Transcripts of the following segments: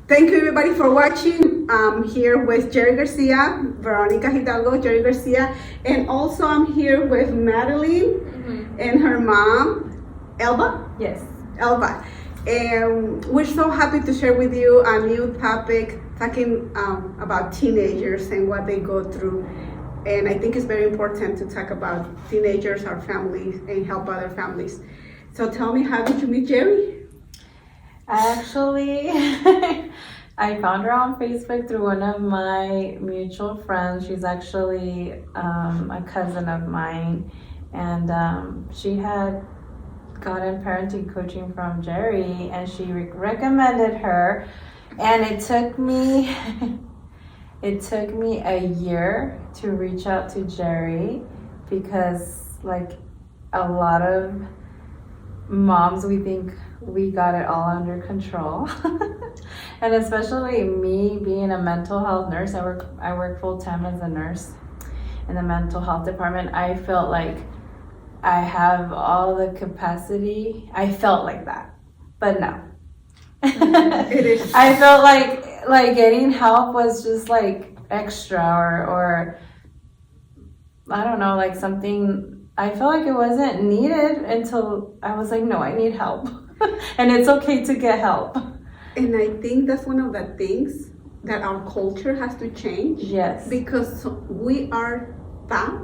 Thank you everybody for watching. I'm here with Jerry Garcia, Veronica Hidalgo, Jerry Garcia, and also I'm here with Madeline and her mom, Elba. Yes. Elba. And we're so happy to share with you a new topic talking about teenagers and what they go through. And I think it's very important to talk about teenagers, our families, and help other families. So tell me, how did you meet Jerry? Actually, I found her on Facebook through one of my mutual friends. She's actually a cousin of mine, and she had gotten parenting coaching from Jerry, and she recommended her. And it took me a year to reach out to Jerry because, like a lot of moms, we think we got it all under control. And especially me being a mental health nurse, I work full-time as a nurse in the mental health department. I felt like I have all the capacity. I felt like that, but no. It is. I felt like getting help was just like extra or I don't know, like something. I felt like it wasn't needed until I was like, no, I need help. And it's okay to get help. And I think that's one of the things that our culture has to change. Yes. Because we are taught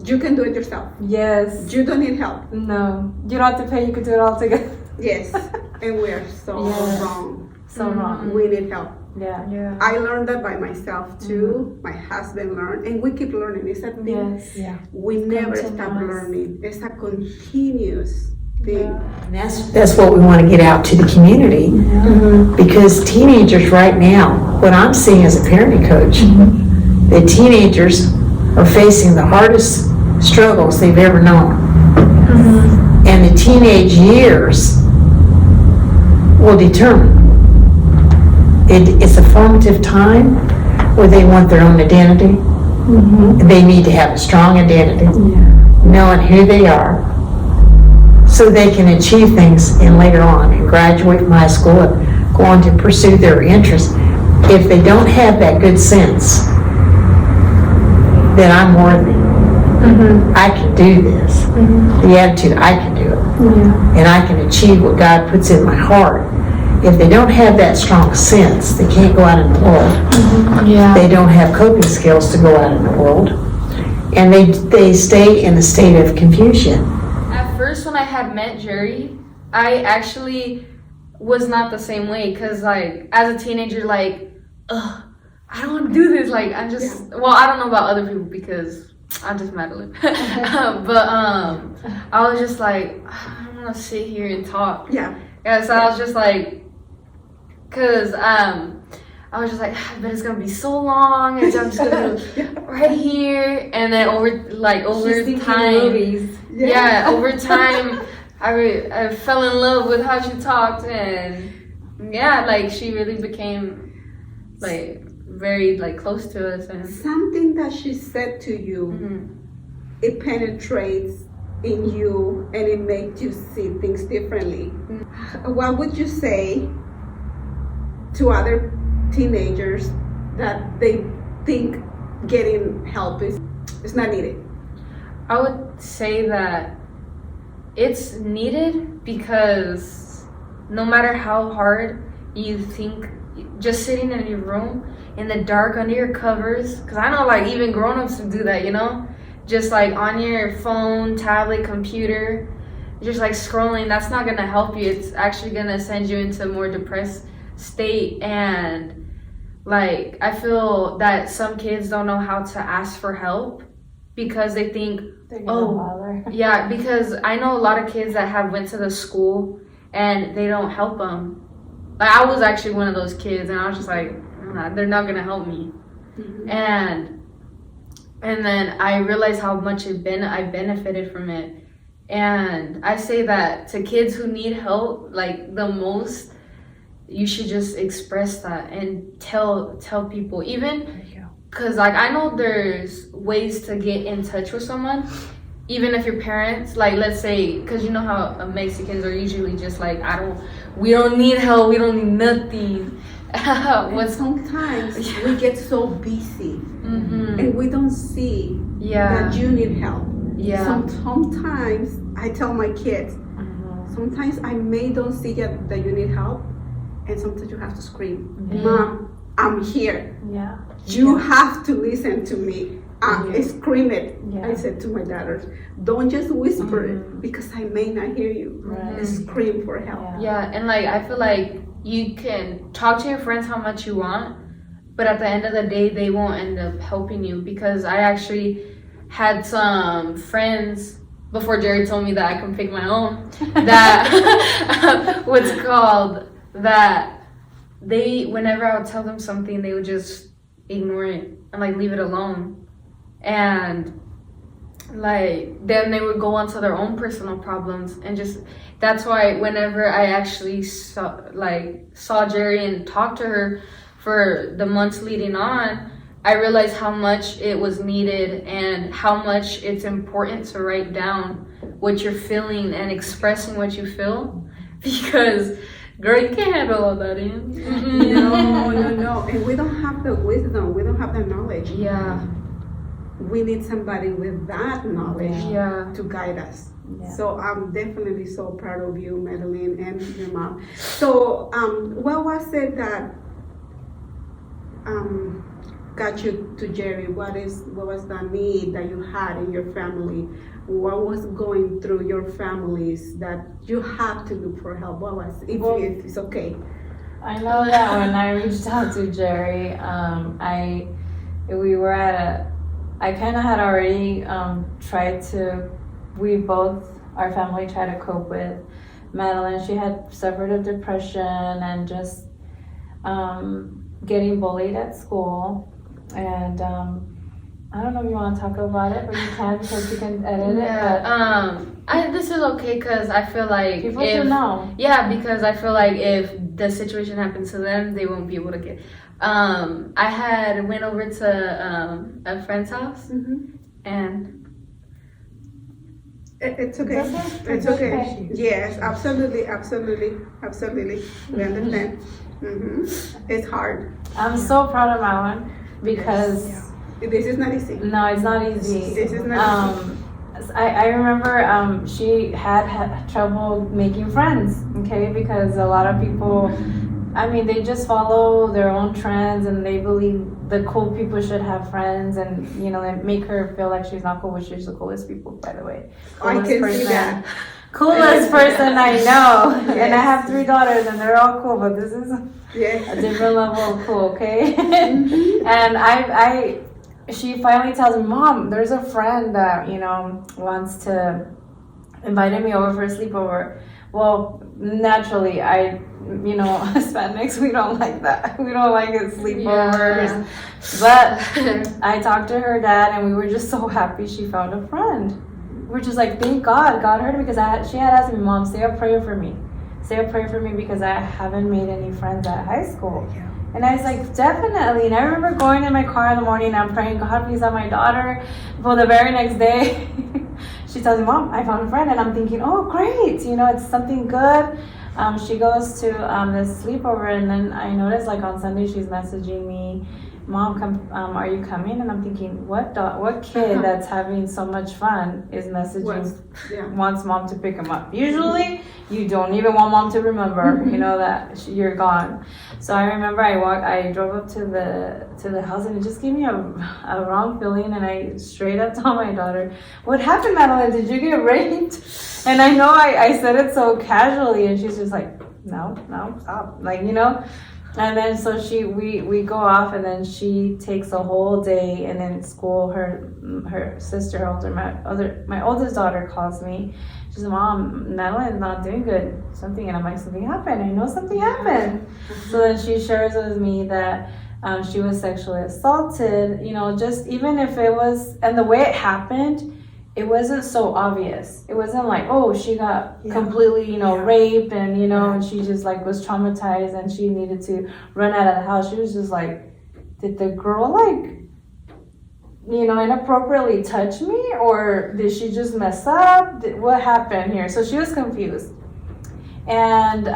you can do it yourself. Yes. You don't need help. No. You don't have to pay, you can do it all together. Yes. And we are so wrong. So wrong. We need help. Yeah. I learned that by myself too. My husband learned, and we keep learning. It's a thing. Yes. Yeah. We never stop learning. It's a continuous thing. And that's what we want to get out to the community. Because teenagers right now, what I'm seeing as a parenting coach, the teenagers are facing the hardest struggles they've ever known. And the teenage years will determine. It's a formative time where they want their own identity. They need to have a strong identity, knowing who they are, so they can achieve things and later on and graduate from high school and go on to pursue their interests. If they don't have that good sense that I'm worthy, I can do this, the attitude, I can do it, and I can achieve what God puts in my heart. If they don't have that strong sense, they can't go out in the world. They don't have coping skills to go out in the world, and they stay in a state of confusion. At first, when I had met Jerry, I actually was not the same way, because like as a teenager, like, I don't want to do this. Like I'm just, well, I don't know about other people because I'm just Madeline. But I was just like, I don't want to sit here and talk. Yeah. So I was just like, cause I was just like, I bet it's gonna be so long, and so I'm just gonna be right here, and then over time, over time, I fell in love with how she talked, and like she really became like very like close to us. And something that she said to you, it penetrates in you and it makes you see things differently. What would you say to other teenagers that they think getting help is not needed? I would say that it's needed, because no matter how hard you think, just sitting in your room in the dark under your covers, because I know like even grown-ups do that, you know, just like on your phone, tablet, computer, just like scrolling, that's not gonna help you. It's actually gonna send you into a more depressed state. And like I feel that some kids don't know how to ask for help because they think, because I know a lot of kids that have went to the school and they don't help them. Like I was actually one of those kids, and I was just like, they're not gonna help me. And then I realized how much I benefited from it. And I say that to kids who need help, like the most, you should just express that and tell people, even because like I know there's ways to get in touch with someone, even if your parents, like, let's say, because you know how Mexicans are usually just like, we don't need help, we don't need nothing. And sometimes we get so busy and we don't see that you need help. Sometimes I tell my kids, sometimes I may don't see that you need help, and sometimes you have to scream, Mom, I'm here. You have to listen to me. Scream it. I said to my daughters, don't just whisper it because I may not hear you. Scream for help. And like I feel like you can talk to your friends how much you want, but at the end of the day they won't end up helping you, because I actually had some friends before Jerry told me that I can pick my own that what's called that they, whenever I would tell them something, they would just ignore it and like leave it alone. And like then they would go on to their own personal problems, and just that's why whenever I actually saw Jerry and talked to her for the months leading on, I realized how much it was needed and how much it's important to write down what you're feeling and expressing what you feel, because girl, you can't handle all that in. No, and we don't have the wisdom, we don't have the knowledge. We need somebody with that knowledge to guide us. So I'm definitely so proud of you, Madeline, and your mom. So what was it that got you to Jerry? What was the need that you had in your family? What was going through your families that you had to look for help? What was, if it's okay? I know that when I reached out to Jerry, we were at I kind of had already tried to, our family tried to cope with Madeline. She had suffered of depression and just getting bullied at school. And I don't know if you want to talk about it, but you can, because you can edit it. This is okay, because I feel like people should know. Because I feel like if the situation happens to them, they won't be able to get. I had went over to a friend's house, and it's okay. It's okay. Yes, absolutely. We understand. It's hard. I'm so proud of Madeline, because this is not easy. No, it's not easy. This is not easy. I remember she had trouble making friends, okay, because a lot of people, I mean, they just follow their own trends and they believe the cool people should have friends, and you know, they make her feel like she's not cool, but she's the coolest people, by the way. I can see that. Coolest person I know. Yes. And I have 3 daughters and they're all cool, but this is a different level of cool, okay? And she finally tells me, Mom, there's a friend that, you know, wants to invite me over for a sleepover. Well, naturally, Hispanics, we don't like that. We don't like it, sleepovers. Yeah. But I talked to her dad, and we were just so happy she found a friend. We're just like, thank God heard her, because she had asked me, Mom, say a prayer for me. Say a prayer for me, because I haven't made any friends at high school. Yeah. And I was like, definitely. And I remember going in my car in the morning and I'm praying, God, please have my daughter. Well, the very next day, she tells me, Mom, I found a friend. And I'm thinking, oh, great. You know, it's something good. She goes to this sleepover, and then I noticed, like, on Sunday she's messaging me, Mom, are you coming? And I'm thinking, what kid that's having so much fun is messaging, wants Mom to pick him up? Usually, you don't even want Mom to remember, you know, that you're gone. So I remember I drove up to the house, and it just gave me a wrong feeling, and I straight up told my daughter, what happened, Madeline? Did you get raped? And I know I said it so casually, and she's just like, no, stop, like, you know. And then so we go off, and then she takes a whole day, and in school her sister, my oldest daughter, calls me. She says, Mom, Madeline's not doing good, something. And I'm like, something happened. I know something happened. So then she shares with me that she was sexually assaulted, you know, just even if it was, and the way it happened, it wasn't so obvious. It wasn't like, oh, she got completely, you know, raped, and, you know, and she just like was traumatized and she needed to run out of the house. She was just like, did the girl like inappropriately touch me, or did she just mess up? What happened here? So she was confused. And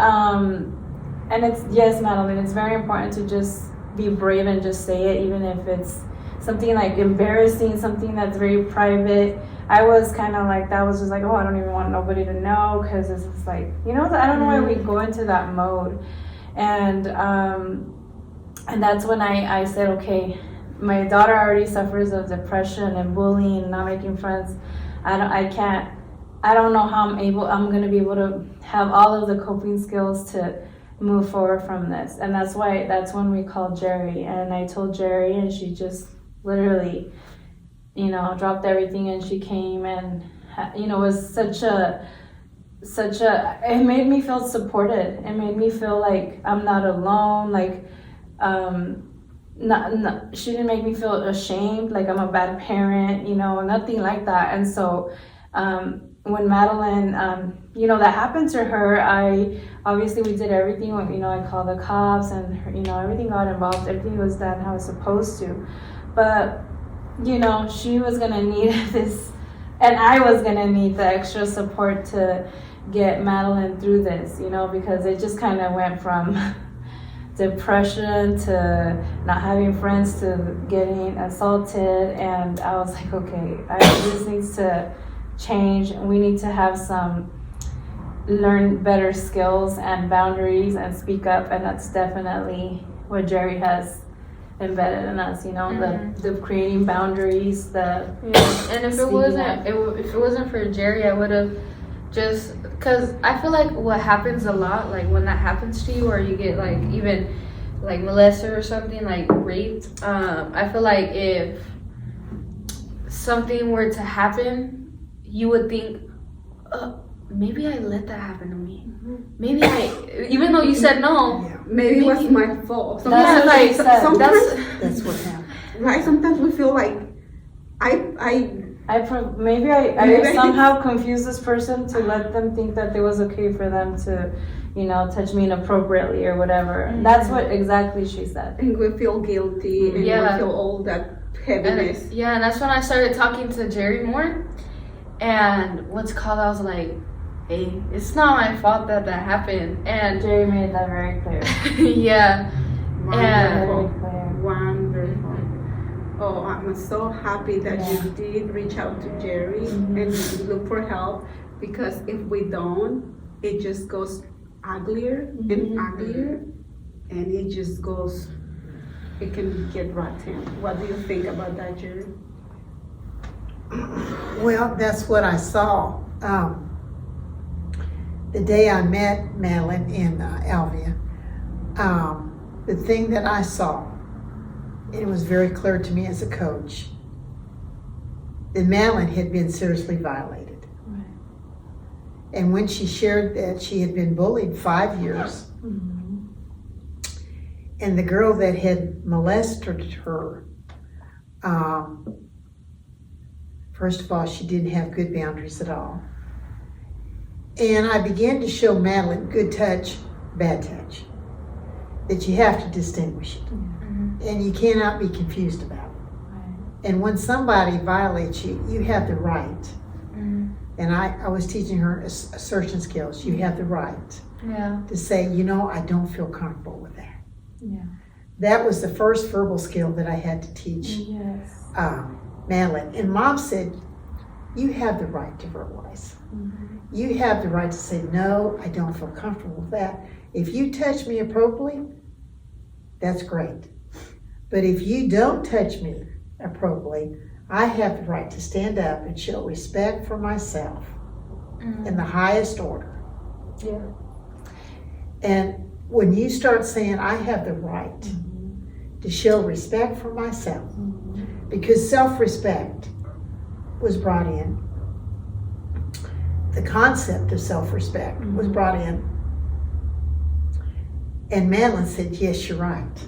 it's, yes, Madeline, it's very important to just be brave and just say it, even if it's something like embarrassing, something that's very private. I was kind of like, that was just like, oh, I don't even want nobody to know, because it's just like, I don't know why we go into that mode. And that's when I said, okay, my daughter already suffers of depression and bullying and not making friends. I don't know how I'm going to be able to have all of the coping skills to move forward from this. And that's when we called Jerry, and I told Jerry, and she just literally, dropped everything, and she came, and, it was it made me feel supported. It made me feel like I'm not alone. Like, she didn't make me feel ashamed, like I'm a bad parent, nothing like that. And so, when Madeline, that happened to her, obviously we did everything. I called the cops, and everything got involved. Everything was done how it was supposed to. But she was gonna need this, and I was gonna need the extra support to get Madeline through this. Because it just kind of went from depression to not having friends to getting assaulted, and I was like, okay, this needs to change. We need to have learn better skills and boundaries and speak up, and that's definitely what Jerry has embedded in us. The creating boundaries. And if it wasn't for Jerry, I would have just, because I feel like what happens a lot, like when that happens to you, or you get like even like molested or something, like raped, I feel like if something were to happen, you would think, maybe I let that happen to me. Maybe even though you said no, maybe it was my fault. That's what I said. That's what happened. Right? Sometimes we feel like maybe I somehow confused this person to let them think that it was okay for them to, touch me inappropriately or whatever. That's what exactly she said. And we feel guilty, and we feel all that heaviness. And that's when I started talking to Jerry more. And I was like, hey, it's not my fault that happened. And Jerry made that very clear. Yeah. Wonderful. Oh, I'm so happy that you did reach out to Jerry and look for help, because if we don't, it just goes uglier and uglier, and it can get rotten. What do you think about that, Jerry? Well, that's what I saw. The day I met Madeline in Alvia, the thing that I saw, it was very clear to me as a coach, that Madeline had been seriously violated. Right. And when she shared that she had been bullied 5 years, and the girl that had molested her, first of all, she didn't have good boundaries at all. And I began to show Madeline good touch, bad touch, that you have to distinguish it. And you cannot be confused about it. Right. And when somebody violates you, you have the right. And I was teaching her assertion skills. You have the right to say, I don't feel comfortable with that. Yeah. That was the first verbal skill that I had to teach Madeline. And Mom said, you have the right to verbalize. You have the right to say, no, I don't feel comfortable with that. If you touch me appropriately, that's great. But if you don't touch me appropriately, I have the right to stand up and show respect for myself in the highest order. Yeah. And when you start saying, I have the right to show respect for myself, because self-respect was brought in, the concept of self-respect was brought in, and Madeline said, yes, you're right.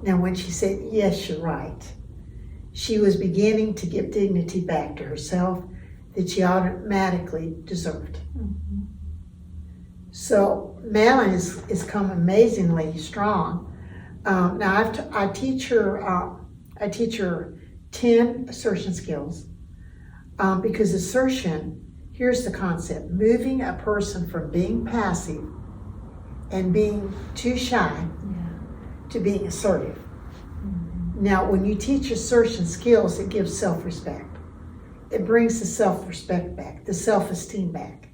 Now, when she said, yes, you're right, she was beginning to give dignity back to herself that she automatically deserved. So Madeline has come amazingly strong. Now I teach her I teach her 10 assertion skills because assertion, here's the concept, moving a person from being passive and being too shy to being assertive. Now, when you teach assertion skills, it gives self-respect. It brings the self-respect back, the self-esteem back.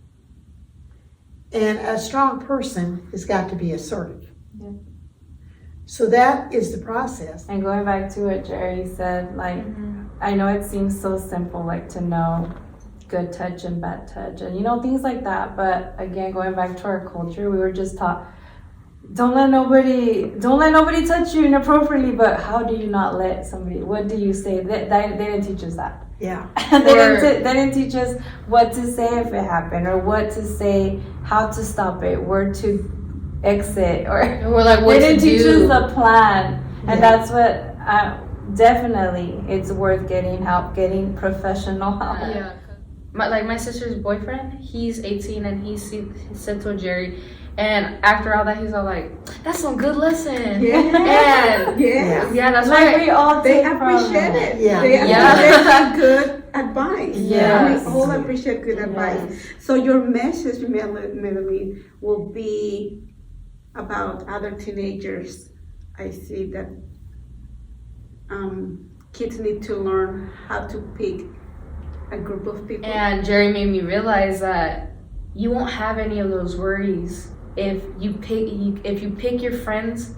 And a strong person has got to be assertive. Yeah. So that is the process. And going back to what Jerry said, like, I know it seems so simple, like to know good touch and bad touch and, you know, things like that. But again, going back to our culture, we were just taught, don't let nobody touch you inappropriately, but how do you not let somebody, what do you say? They didn't teach us that. Yeah. They didn't teach us what to say if it happened, or what to say, how to stop it, where to exit, or like what they didn't to teach do. us the plan. And that's what definitely it's worth getting help, getting professional help. Yeah. My sister's boyfriend, he's 18 and he said to Jerry, and after all that, he's all like, "That's some good lesson." Yeah. And Yeah. that's Like why we all They take from appreciate it. it. Yeah. They appreciate good advice. Yes. We all appreciate good advice. So your message, Melanie, will be about other teenagers. I see that kids need to learn how to pick a group of people. And Jerry made me realize that you won't have any of those worries if you pick your friends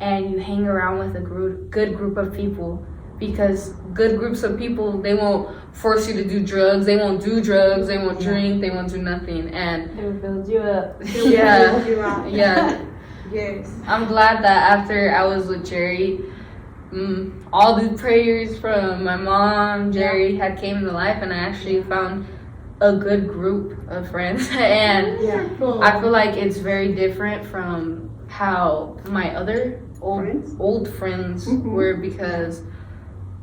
and you hang around with a good group of people. Because good groups of people, they won't force you to do drugs. They won't do drugs. They won't drink. They won't do nothing. And It will build you up. yeah, You are. yeah. Yes. I'm glad that after I was with Jerry, all the prayers from my mom, Jerry, had came to life, and I actually found a good group of friends. And I feel like it's very different from how my other old friends were, because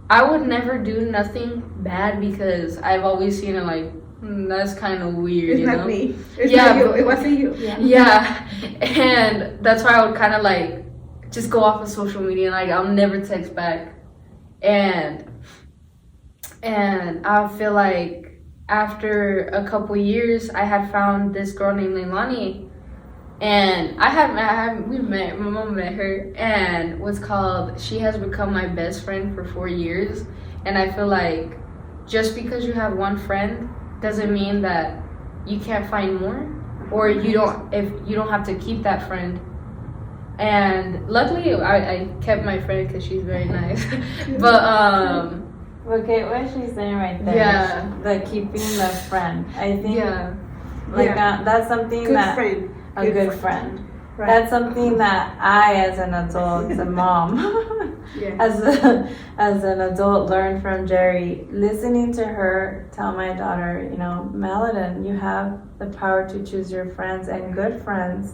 I would never do nothing bad because I've always seen it like, that's kind of weird, It's you not know? me. It's Yeah, not you. but- It wasn't you. Yeah, and that's why I would kind of like just go off of social media and like I'll never text back, and I feel like after a couple years I had found this girl named Leilani, and we met, my mom met her, and she has become my best friend for 4 years. And I feel like just because you have one friend doesn't mean that you can't find more, or you don't have to keep that friend. And luckily I kept my friend because she's very nice. But Okay, what she's saying right there. Yeah. The keeping the friend. I think Yeah. that's something Good that friend. a good friend. Right. That's something that I, as an adult, as a mom, Yeah. as an adult, learned from Jerry. Listening to her tell my daughter, you know, Maladin, you have the power to choose your friends and good friends.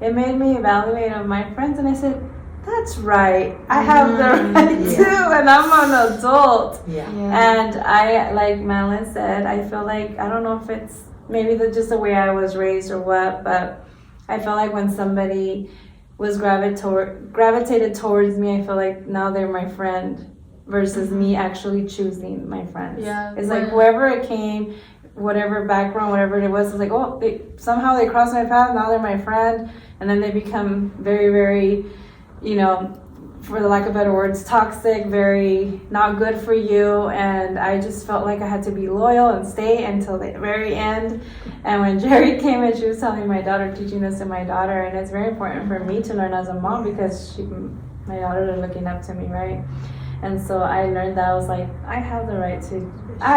It made me evaluate on my friends, and I said, that's right. I have the right too, and I'm an adult. Yeah. And I, like Madeline said, I feel like, I don't know if it's maybe just the way I was raised or what, but I feel like when somebody was gravitated towards me, I feel like now they're my friend versus me actually choosing my friends. Yeah. It's like whoever it came, whatever background, whatever it was, it's like, oh, somehow they crossed my path, now they're my friend. And then they become very, very, you know, for the lack of better words, toxic, very not good for you. And I just felt like I had to be loyal and stay until the very end. And when Jerry came and she was telling my daughter, teaching this to my daughter, and it's very important for me to learn as a mom because my daughters are looking up to me, right? And so I learned that I was like, I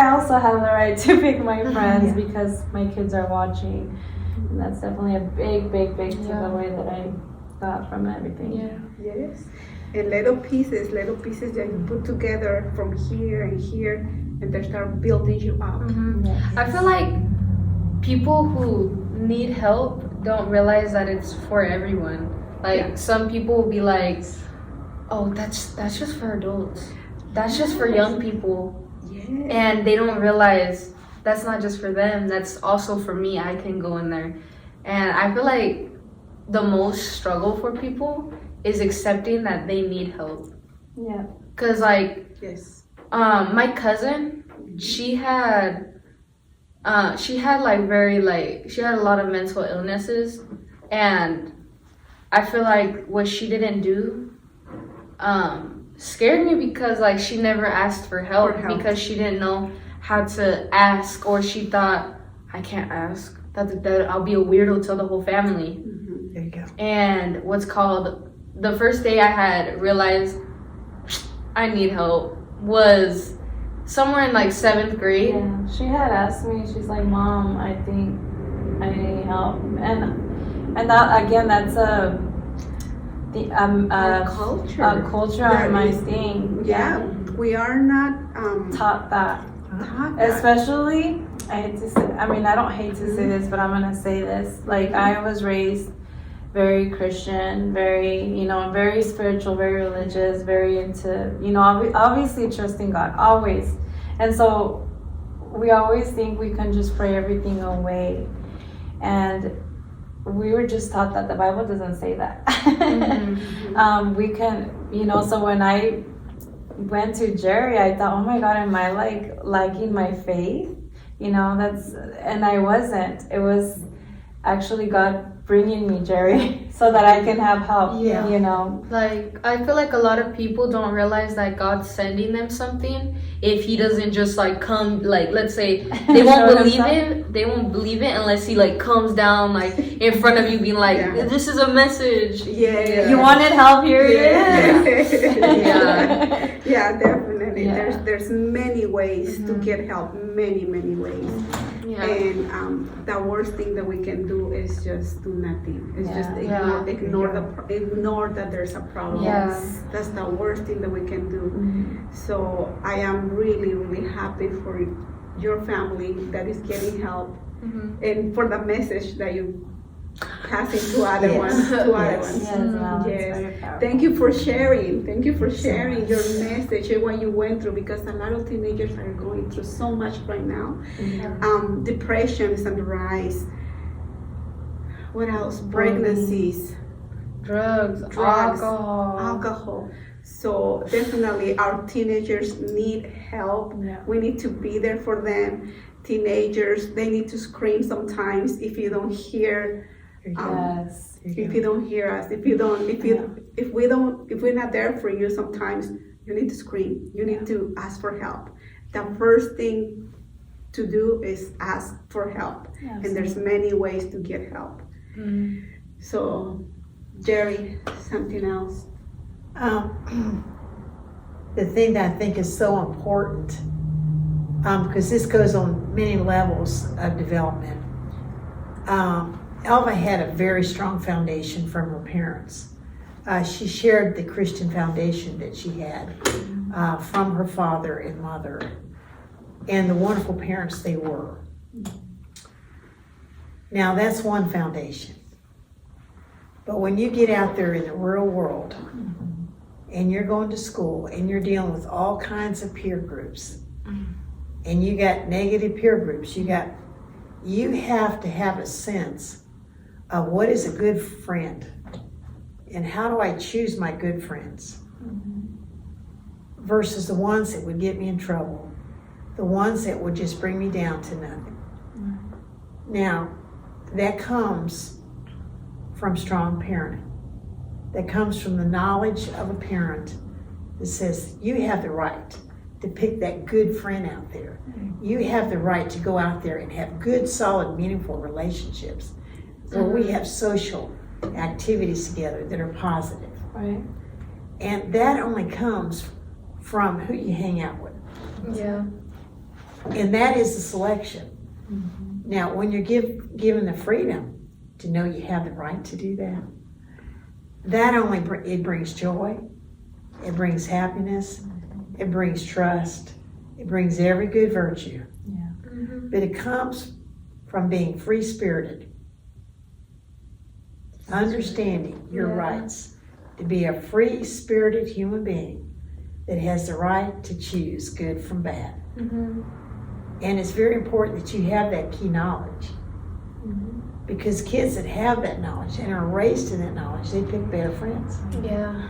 also have the right to pick my friends because my kids are watching. And that's definitely a big, big, big takeaway that I got from everything. Yeah. Yes. And little pieces that you put together from here and here, and they start building you up. Yes. I feel like people who need help don't realize that it's for everyone. Like some people will be like, oh, that's just for adults. That's just for young people. Yes. And they don't realize that's not just for them. That's also for me. I can go in there. And I feel like the most struggle for people is accepting that they need help. Yeah. Cause like Yes. my cousin, she had like very like she had a lot of mental illnesses, and I feel like what she didn't do scared me because like she never asked for help, because she didn't know how to ask, or she thought, I can't ask, that I'll be a weirdo to the whole family. There you go. And the first day I had realized I need help was somewhere in like 7th grade. Yeah, she had asked me. She's like, "Mom, I think I need help," and that again, that's a culture. A culture on my is- thing. Yeah, we are not Taught that. taught that. Especially, I hate to say, I mean, I don't hate to say this, but I'm gonna say this. Like, I was raised very Christian, very spiritual, very religious, very into, obviously trusting God, always. And so we always think we can just pray everything away. And we were just taught that the Bible doesn't say that. We can, so when I went to Jerry, I thought, oh my God, am I like lacking my faith? And I wasn't. It was actually God bringing me Jerry so that I can have help. Yeah. Like, I feel like a lot of people don't realize that God's sending them something if he doesn't just like come, like, let's say they won't believe it unless he like comes down like in front of you being like, this is a message. Yeah. You wanted help, here it is. Yeah, definitely. Yeah. There's many ways to get help, many ways. Yeah. And the worst thing that we can do is just do nothing. It's just ignore that there's a problem. Yes. That's the worst thing that we can do. So I am really happy for your family that is getting help, and for the message that you passing to other ones. Yes. Thank you for sharing. Thank you for sharing your message and what you went through, because a lot of teenagers are going through so much right now. Depression is on the rise. What else? Pregnancies, drugs, alcohol. So definitely our teenagers need help. We need to be there for them. Teenagers, they need to scream sometimes if you don't hear. If you don't hear us, if we're not there for you, sometimes you need to scream. You need to ask for help. The first thing to do is ask for help. And there's many ways to get help. So, Jerry, something else? The thing that I think is so important, because this goes on many levels of development. Elva had a very strong foundation from her parents. She shared the Christian foundation that she had from her father and mother, and the wonderful parents they were. Now that's one foundation. But when you get out there in the real world, and you're going to school, and you're dealing with all kinds of peer groups, and you got negative peer groups, you have to have a sense of what is a good friend, and how do I choose my good friends versus the ones that would get me in trouble, the ones that would just bring me down to nothing. Now, that comes from strong parenting. That comes from the knowledge of a parent that says, you have the right to pick that good friend out there. You have the right to go out there and have good, solid, meaningful relationships where we have social activities together that are positive. Right. And that only comes from who you hang out with. Yeah. And that is the selection. Now, when you're given the freedom to know you have the right to do that, it brings joy, it brings happiness, it brings trust, it brings every good virtue. But it comes from being free-spirited, understanding your rights, to be a free-spirited human being that has the right to choose good from bad. And it's very important that you have that key knowledge, because kids that have that knowledge and are raised in that knowledge, they pick better friends. Yeah.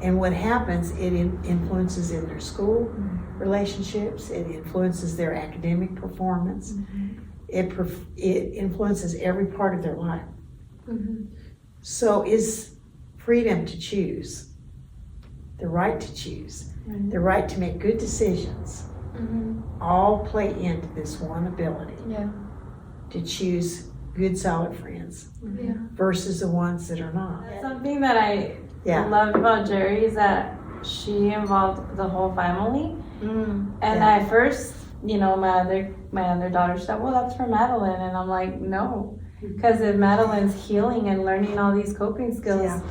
And what happens, it influences in their school relationships, it influences their academic performance, it influences every part of their life. So is freedom to choose, the right to choose, the right to make good decisions, all play into this one ability to choose good, solid friends versus the ones that are not. Something that I love about Jerry is that she involved the whole family. And at first, you know, my other daughter said, well, that's for Madeline. And I'm like, no, because if Madeline's healing and learning all these coping skills,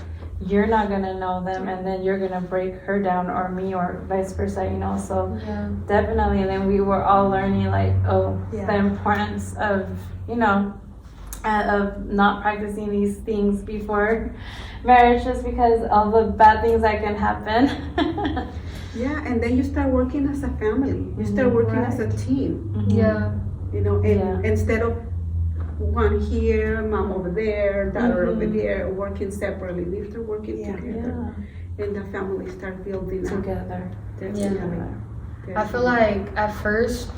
you're not going to know them, and then you're going to break her down, or me, or vice versa, you know. So definitely. And then we were all learning, like, the importance of, you know, of not practicing these things before marriage, just because all the bad things that can happen. And then you start working as a family. You start working as a team. You know, and instead of one here, mom over there, daughter over there, working separately, they start working together, and the family start building together. I feel like at first,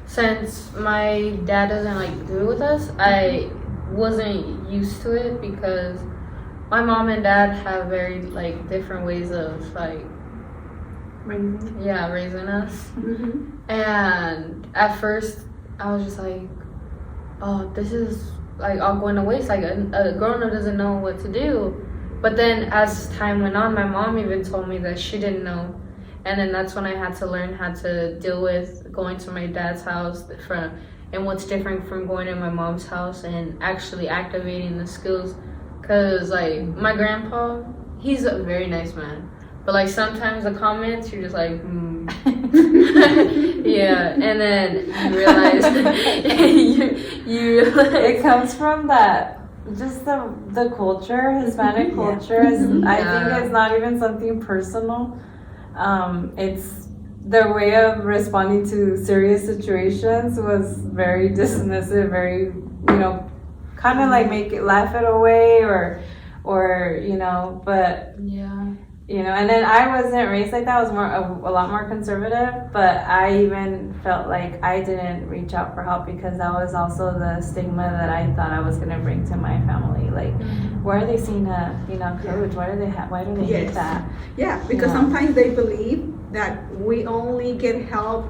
since my dad doesn't like do it with us, I wasn't used to it because my mom and dad have very like different ways of like raising us. And at first I was just like, oh, this is like all going to waste. Like a grown-up doesn't know what to do. But then as time went on, my mom even told me that she didn't know. And then that's when I had to learn how to deal with going to my dad's house and what's different from going to my mom's house and actually activating the skills. Because like my grandpa, he's a very nice man. But like sometimes the comments, you're just like, and then you realize, it comes from that, just the culture, Hispanic culture. I think it's not even something personal. It's their way of responding to serious situations was very dismissive, very, you know, kind of like laugh it away or, you know, but you know, and then I wasn't raised like that. I was a lot more conservative, but I even felt like I didn't reach out for help because that was also the stigma that I thought I was going to bring to my family. Like, where are they seeing a, you know, coach? Why do they hate that? Yeah, because sometimes they believe that we only get help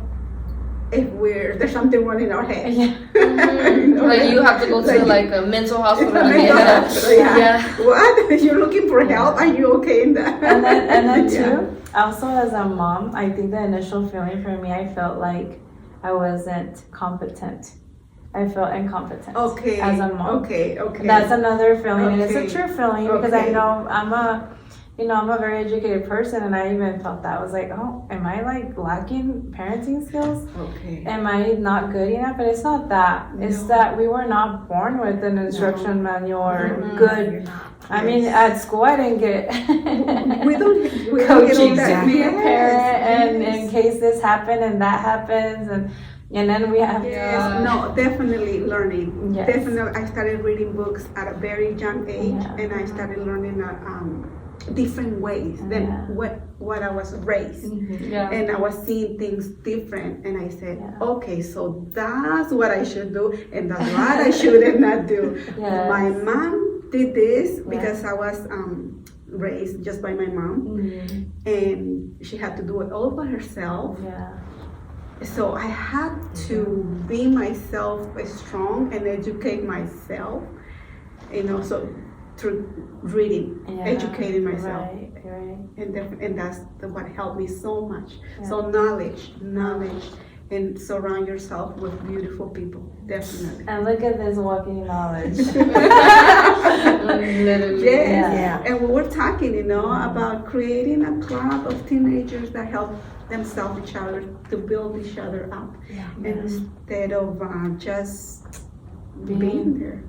if there's something wrong in our head. You know, like you have to go to like a mental hospital. What? You're looking for help? Are you okay in that? And then too, also as a mom, I think the initial feeling for me, I felt like I wasn't competent. I felt incompetent. As a mom. Okay. That's another feeling, and it's a true feeling because I know I'm a very educated person, and I even felt that. I was like, oh, am I like lacking parenting skills? Am I not good enough? But it's not that. It's that we were not born with an instruction manual or good. I mean, at school I didn't get we don't coaching to be a parent, and in case this happened and that happens, and then we have no, definitely learning. Definitely, I started reading books at a very young age, and I started learning different ways than what I was raised. And I was seeing things different, and I said, okay, so that's what I should do, and that's what I should not do. My mom did this because I was raised just by my mom, and she had to do it all by herself. So I had to be myself strong and educate myself, you know, so through reading, educating myself. And that's what helped me so much. So knowledge, and surround yourself with beautiful people, definitely. And look at this walking knowledge. And we were talking, you know, about creating a club of teenagers that help themselves each other to build each other up, instead of just being there.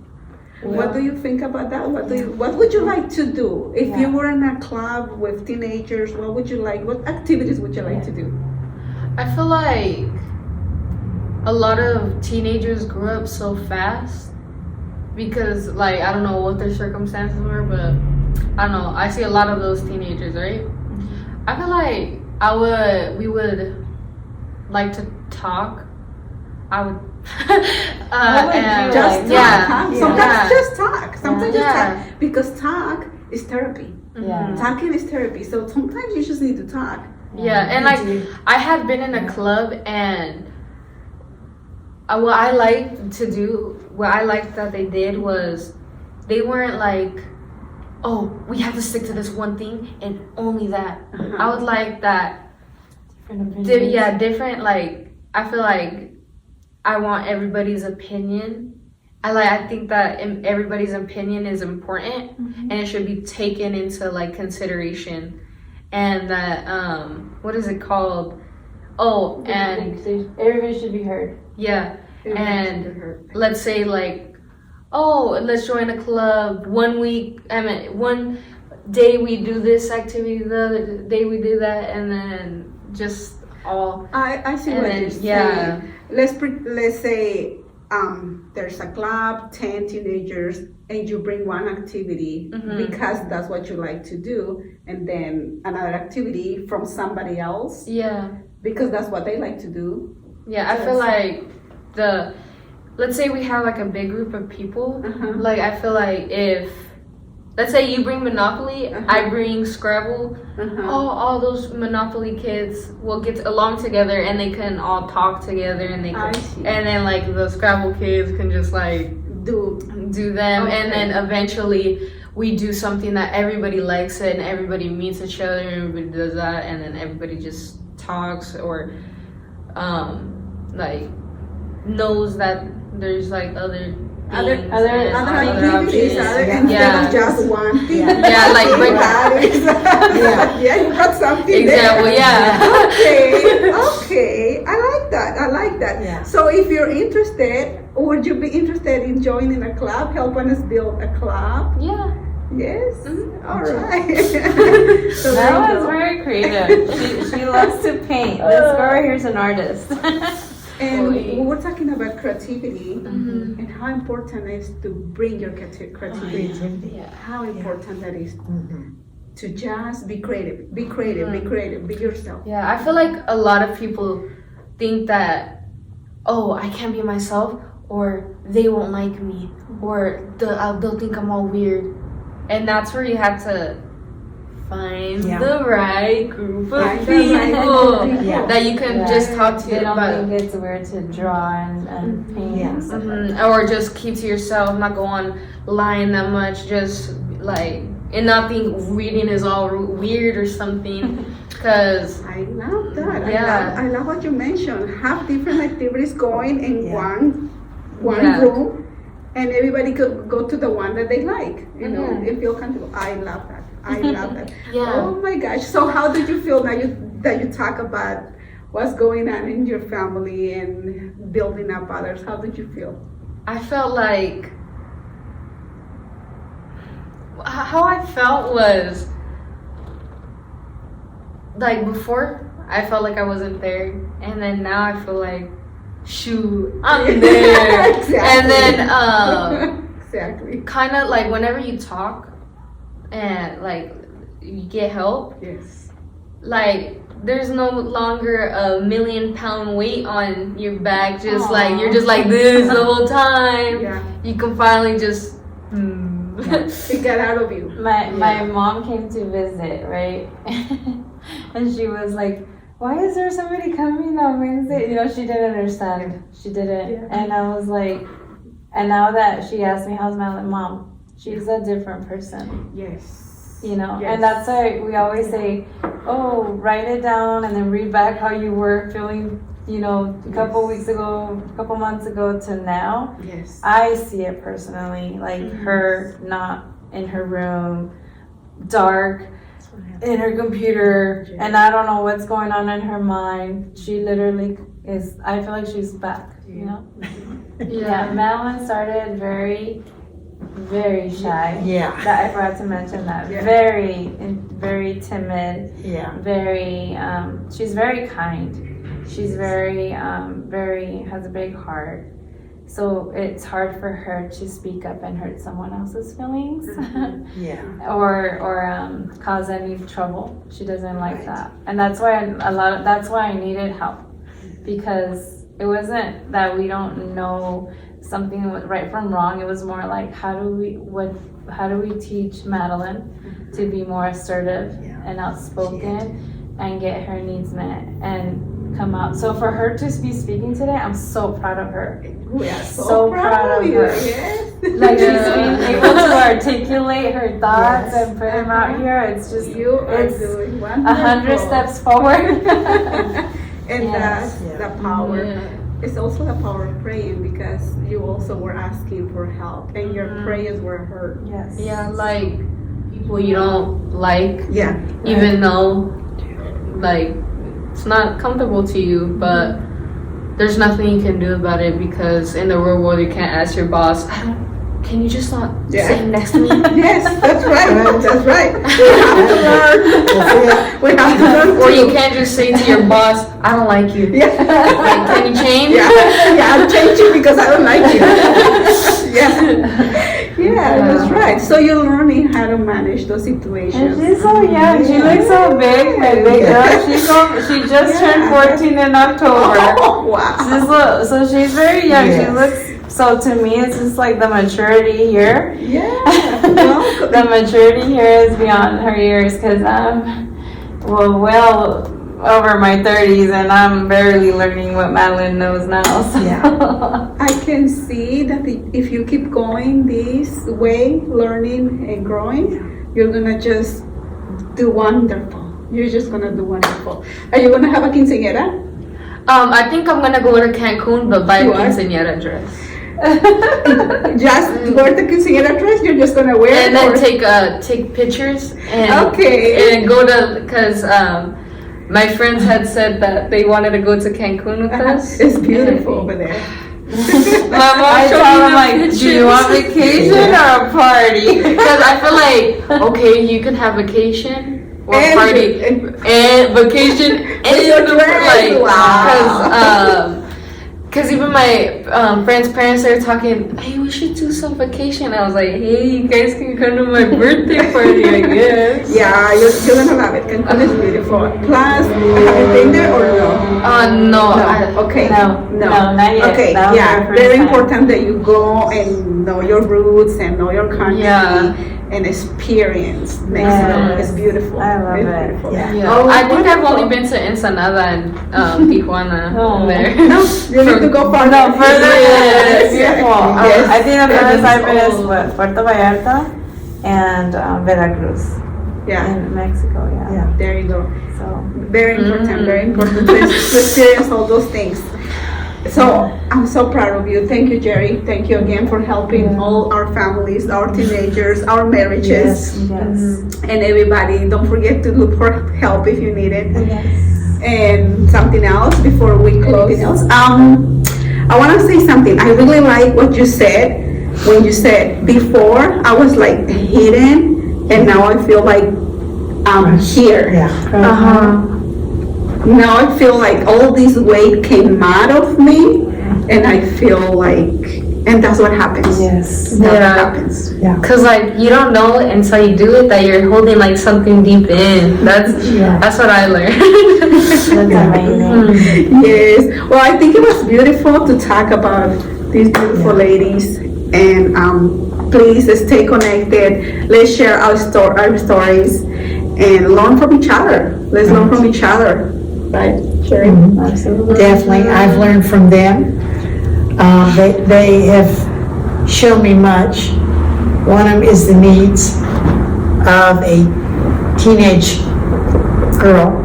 What do you think about that? What would you like to do if you were in a club with teenagers? What activities would you like to do? I feel like a lot of teenagers grew up so fast because, like, I don't know what their circumstances were, but I don't know, I see a lot of those teenagers, right? I feel like we would like to talk. I would. And Just talk, yeah, huh? yeah. Sometimes just talk. Sometimes just Yeah. talk. Because talk is therapy. Yeah. Talking is therapy. So sometimes you just need to talk. Yeah, and like I had been in a club, and what I liked that they did was they weren't like, oh, we have to stick to this one thing and only that. I would like that. Different. Like I feel like I want everybody's opinion. I think that everybody's opinion is important, and it should be taken into like consideration. And that what is it called? Oh, and everybody should be heard. yeah, and let's say like, oh, let's join a club. 1 week, one day we do this activity, the other day we do that, and then just all. I see And what then, you're saying. yeah. Let's say there's a club, 10 teenagers, and you bring one activity because that's what you like to do, and then another activity from somebody else Yeah. because that's what they like to do. Yeah, I feel like let's say we have like a big group of people, like I feel like if, let's say you bring Monopoly, I bring Scrabble, all those Monopoly kids will get along together and they can all talk together, and they I can, see. and then like the Scrabble kids can just like Do them, Okay. and then eventually we do something that everybody likes it and everybody meets each other and everybody does that, and then everybody just talks or like knows that there's like other other things other and activities options. instead of just one thing. Yeah, like yeah, you got something Example, there. yeah. Okay, I like that. Yeah. So if you're interested, would you be interested in joining a club, helping us build a club? Yeah. Yes. All right. So there That you was go. very creative. She loves to paint. This girl right here is an artist. And Boy. we're talking about creativity Mm-hmm. and how important it is to bring your creativity. Yeah. How important that is to just be creative, be yourself. Yeah, I feel like a lot of people think that, oh, I can't be myself, or they won't like me, or they'll think I'm all weird. And that's where you have to find Yeah. the right group of Find the right people group of people. that you can just talk to They don't about. think it's weird to draw and paint and stuff like that. Or just keep to yourself, not go online that much, just like, and not think reading is all weird or something. Because I love that. Yeah. I love what you mentioned. Have different activities going in Yeah. one Yeah. room, and everybody could go to the one that they like. You know, Mhm. and feel comfortable. I love that. I love that. Yeah. Oh my gosh. So how did you feel now that you talk about what's going on in your family and building up others? How did you feel? I felt like how I felt was like before I felt like I wasn't there, and then now I feel like shoot, I'm there. Exactly. And then Exactly. kind of like whenever you talk and like you get help, Yes. like there's no longer a 1,000,000-pound weight on your back, just like you're just like this the whole time. Yeah. You can finally just It got out of you. My mom came to visit, right? And she was like, why is there somebody coming on Wednesday? You know, she didn't understand. She didn't. Yeah. And I was like, and now that she asked me, how's my mom? She's a different person, Yes. you know? Yes. And that's why we always say, oh, write it down and then read back how you were feeling, you know, a couple weeks ago, a couple months ago to now. Yes. I see it personally, like her not in her room, dark, in her computer, and I don't know what's going on in her mind. She literally is, I feel like she's back, you know? Yeah, Madeline started very, very shy. Yeah. That I forgot to mention that. Yeah. Very timid, Yeah. very, she's very kind. She's very, has a big heart. So it's hard for her to speak up and hurt someone else's feelings. Yeah. or cause any trouble. She doesn't like that, and that's why that's why I needed help, because it wasn't that we don't know something right from wrong. It was more like how do we teach Madeline to be more assertive and outspoken and get her needs met and come out. So for her to be speaking today, I'm so proud of her. We are so proud of you. her. Yes. Like she's being able to articulate her thoughts and put them out here. It's just You are it's doing 100 steps forward. And Yes. that's the power. It's also the power of praying, because you also were asking for help and your prayers were heard. Yes. Yeah, like people you don't like, Yeah. even though like it's not comfortable to you, but there's nothing you can do about it, because in the real world you can't ask your boss, can you just not sit next to me? Yes, that's right. That's right. We have to learn. Or you can't just say to your boss, I don't like you. Yeah. Like, can you change? Yeah, I'm changing because I don't like you. Yeah, that's right. So you're learning how to manage those And situations. she's so young. She looks so big, my big girl. She just turned 14 in October. Oh, wow. So she's very young. Yes. She looks. So to me, it's just like the maturity here. Yeah. Well, The maturity here is beyond her years, because I'm well over my 30s and I'm barely learning what Madeline knows now. So. Yeah. I can see that if you keep going this way, learning and growing, you're gonna just do wonderful. You're just gonna do wonderful. Are you gonna have a quinceañera? I think I'm gonna go to Cancun, but buy a You are? quinceañera dress. Just wear the quinceañera dress. You're just gonna wear And it. then take pictures and Okay. and go to, because my friends had said that they wanted to go to Cancun with us. It's beautiful over there. My mom I showed tell me them the like, pictures. do you want vacation or a party? Because I feel like, okay, you can have vacation or And- party and vacation and your the dress, like, wow. because even my friends' parents are talking, hey, we should do some vacation. I was like, hey, you guys can come to my birthday party, I guess. Yeah, you're gonna love it. Cancun is beautiful. Plus, have you been there or no? No. Okay. No, not yet. Okay, That was yeah, our first very time. important that you go and know your roots and know your country Yeah. and experience Mexico. Yes. It's beautiful. I love It's it. beautiful. Yeah. Yeah. Oh, I think I've wonderful. only been to Ensenada and Tijuana. Oh. There. No, you need to go farther. No, further. Yes, It's beautiful. yes. I think the furthest I've been is Oh. what, Puerto Vallarta and Veracruz Yeah, in Mexico. Yeah. Yeah. there you go. So Very important, very important to experience all those things. So I'm so proud of you. Thank you, Jerry. Thank you again for helping all our families, our teenagers, our marriages, yes. and everybody. Don't forget to look for help if you need it. Yes. And something else before we close. Anything else? I want to say something. I really like what you said when you said before I was like hidden, and now I feel like I'm here. Yeah. Now I feel like all this weight came out of me, and I feel like, and that's what happens. Yes. That's what Yeah. happens. Cause like you don't know until you do it that you're holding like something deep in. That's what I learned. That's amazing. Yes. Well, I think it was beautiful to talk about these beautiful ladies, and please stay connected. Let's share our stories and learn from each other. Let's learn from each other, right, Sherry? Absolutely. Definitely, I've learned from them. They have shown me much. One of them is the needs of a teenage girl.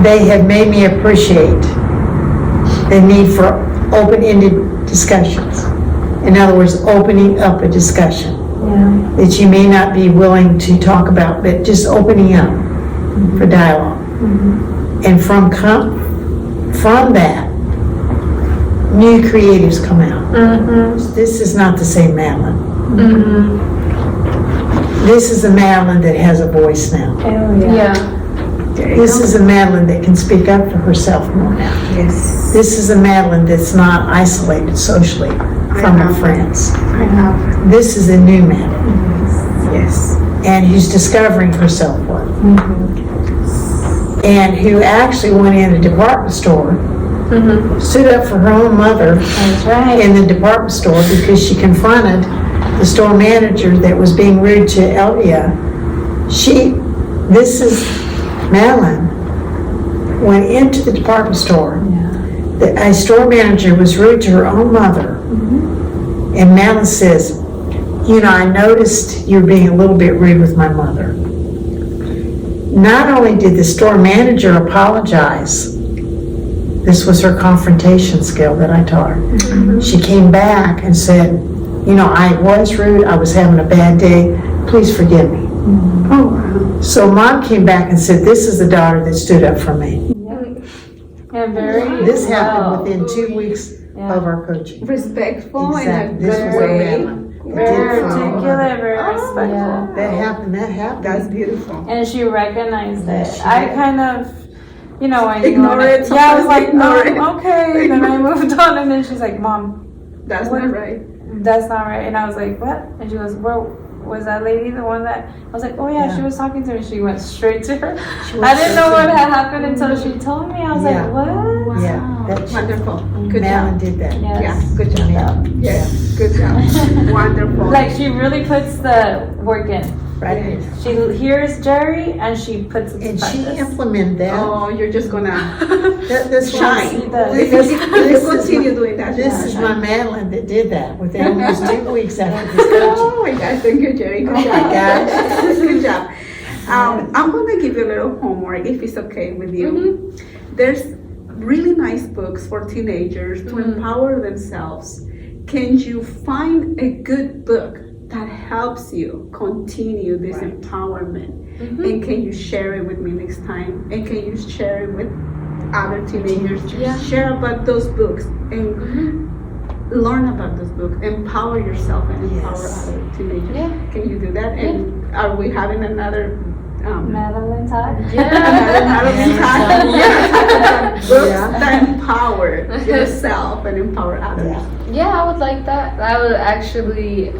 They have made me appreciate the need for open-ended discussions. In other words, opening up a discussion Yeah. that you may not be willing to talk about, but just opening up for dialogue. And from that, new creatives come out. This is not the same Madeline. This is a Madeline that has a voice now. Oh, yeah. Yeah. This is a Madeline that can speak up for herself more now. Yes. This is a Madeline that's not isolated socially from her friends. I have. This is a new Madeline, Yes. and who's discovering her self-worth. And who actually went in a department store, stood up for her own mother That's right. in the department store because she confronted the store manager that was being rude to Elvia. This is Madeline, went into the department store. A store manager was rude to her own mother. And Madeline says, I noticed you're being a little bit rude with my mother. Not only did the store manager apologize, this was her confrontation skill that I taught her. She came back and said, I was rude, I was having a bad day, please forgive me. Oh, wow. So mom came back and said, this is the daughter that stood up for me. And very This well. happened within 2 weeks Yeah. of our coaching. Respectful Exactly. in a This good was our way. Madeline. It Very did follow her. articulate, very respectful. Yeah. That happened. That's beautiful. And she recognized it. She I did. kind of, when Ignore it, Yeah, I was like, ignore it. okay. Then I moved on, and then she's like, Mom, That's What? not right. that's not right. And I was like, what? And she goes, well, was that lady the one that? I was like, oh yeah, she was talking to me. She went straight to her. I didn't know what had happened until she told me. I was Yeah. like, what? Yeah, that- Wonderful. Good Madeline job. did that. Yes. Yeah, good job. Yeah. Yes, good job. Wonderful. Like she really puts the work in. Right. She hears Jerry and she puts it to And she practice. implemented that. Oh, you're just gonna That's shine. She does. If This- you this is continue my- doing that. This you're is gonna my shine. Madeline that did that within almost 2 weeks after this coaching. Oh my gosh, thank you, Jerry. Good Oh my job. gosh. Good job. I'm gonna give you a little homework if it's okay with you. There's really nice books for teenagers to empower themselves. Can you find a good book that helps you continue this empowerment? And can you share it with me next time? And can you share it with other teenagers? Yeah. Share about those books and learn about those books. Empower yourself and empower Yes. other teenagers. Yeah. Can you do that? And are we having another Madeline Todd. books Yeah. that empower yourself and empower others? Yeah. Yeah, I would like that. I would actually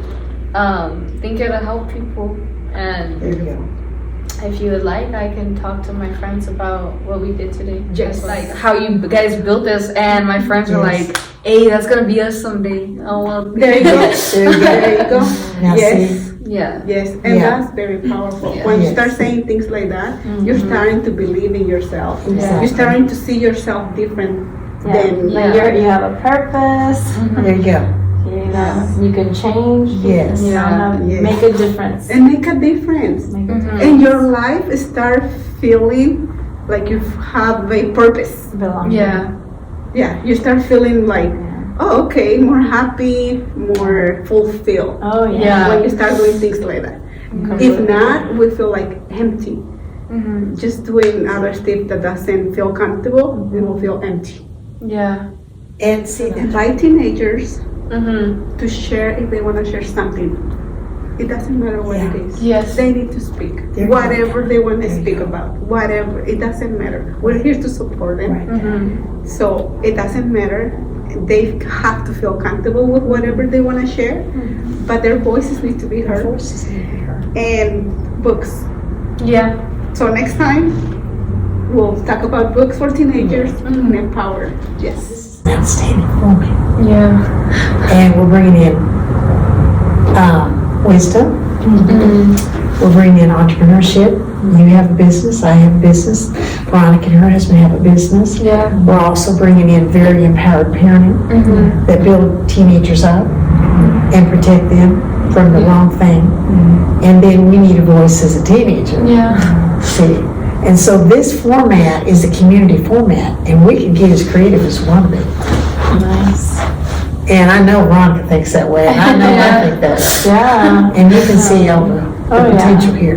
think it'll help people. And There you go. if you would like, I can talk to my friends about what we did today. Yes. Just like how you guys built this, and my friends were Yes. like, "Hey, that's gonna be us someday." Oh well. There you go. There you go. There you go. Now Yes. see, Yeah. Yes, and Yeah. that's very powerful. Yeah. When you Yes. start saying things like that, you're starting to believe in yourself. Exactly. You're starting to see yourself different Yeah. than Like you have a purpose. there you go. You can change. Yes. Yes. Make a difference. and make a difference. Make a difference. And your life start feeling like you have a purpose. Belong. Yeah. Yeah, you start feeling like, oh, okay, more happy, more fulfilled. Oh yeah. Yeah. When you start doing things like that. If not, we feel like empty. Just doing other stuff that doesn't feel comfortable, we will feel empty. Yeah. And see, Invite teenagers Mm-hmm. to share if they want to share something. It doesn't matter what it is. Yes. They need to speak. There you Whatever they want to There you speak go. about. Whatever. It doesn't matter. We're here to support them. Right. Mm-hmm. So it doesn't matter. They have to feel comfortable with whatever they want to share. But their voices need to be Her heard. voices need to be heard. And books. Yeah. So next time, we'll talk about books for teenagers and empower. Yes. Outstanding woman. Yeah. And we're bringing in wisdom. We're bringing in entrepreneurship. You have a business, I have a business. Veronica and her husband have a business. Yeah. We're also bringing in very empowered parenting that build teenagers up and protect them from the wrong thing. And then we need a voice as a teenager. Yeah. See, and so this format is a community format, and we can get as creative as we want to be. Nice. And I know Veronica thinks that way, and I know I think that way. Yeah. And you can see all the Oh, yeah. potential here.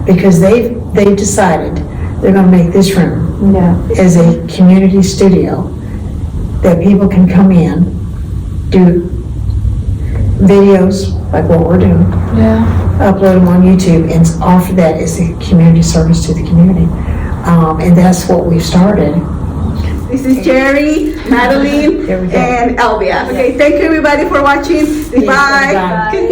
Because they've decided they're gonna make this room Yeah. as a community studio that people can come in, do videos like what we're doing, Yeah. upload them on YouTube, and offer that as a community service to the community. And that's what we've started. This is Jerry, Madeline, There we go. and Elvia. Okay, thank you everybody for watching. Goodbye. bye. Good